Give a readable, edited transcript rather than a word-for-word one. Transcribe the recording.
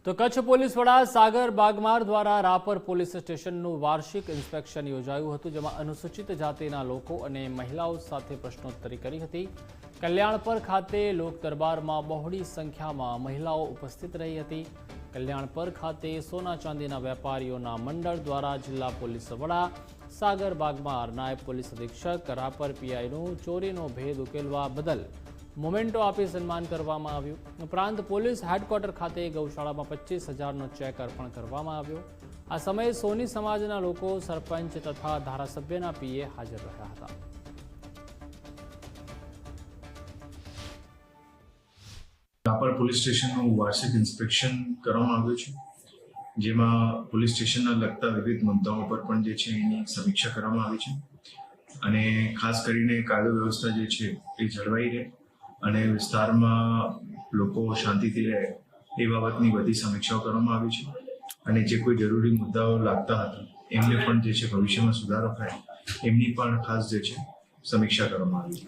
તો કચ્છ પોલીસ વડા સાગર બાગમાર દ્વારા રાપર પોલીસ સ્ટેશનનું વાર્ષિક ઇન્સ્પેક્શન યોજાયું હતું, જેમાં અનુસૂચિત જાતિના લોકો અને મહિલાઓ સાથે પ્રશ્નોત્તરી કરી હતી। કલ્યાણપર ખાતે લોક દરબારમાં બહોળી સંખ્યામાં મહિલાઓ ઉપસ્થિત રહી હતી। કલ્યાણપર ખાતે સોના ચાંદીના વેપારીઓના મંડળ દ્વારા જિલ્લા પોલીસ વડા સાગર બાગમાર, નાયબ પોલીસ અધિક્ષક રાપર પીઆઈનું ચોરીનો ભેદ ઉકેલવા બદલ મોમેન્ટો આપી સન્માન કરવામાં આવ્યું। ઉપરાંત પોલીસ હેડક્વાર્ટર ખાતે ગૌશાળામાં 25,000નો ચેક અર્પણ કરવામાં આવ્યો। આ સમયે સોની સમાજના લોકો, સરપંચ તથા ધારાસભ્યના પીએ હાજર રહ્યા હતા। રાપર પોલીસ સ્ટેશનનું વાર્ષિક ઇન્સ્પેક્શન કરવામાં આવ્યું છે, જેમાં પોલીસ સ્ટેશનના લગતા વિવિધ મુદ્દાઓ પર પણ જે છે એની સમીક્ષા કરવામાં આવી છે અને ખાસ કરીને કાયદો વ્યવસ્થા જે છે એ જળવાઈ રહે અને વિસ્તારમાં લોકો શાંતિથી રહે એ બાબતની બધી સમીક્ષાઓ કરવામાં આવી છે અને જે કોઈ જરૂરી મુદ્દાઓ લાગતા હતા એમને પણ જે છે ભવિષ્યમાં સુધારો થાય એમની પણ ખાસ જે છે સમીક્ષા કરવામાં આવી છે।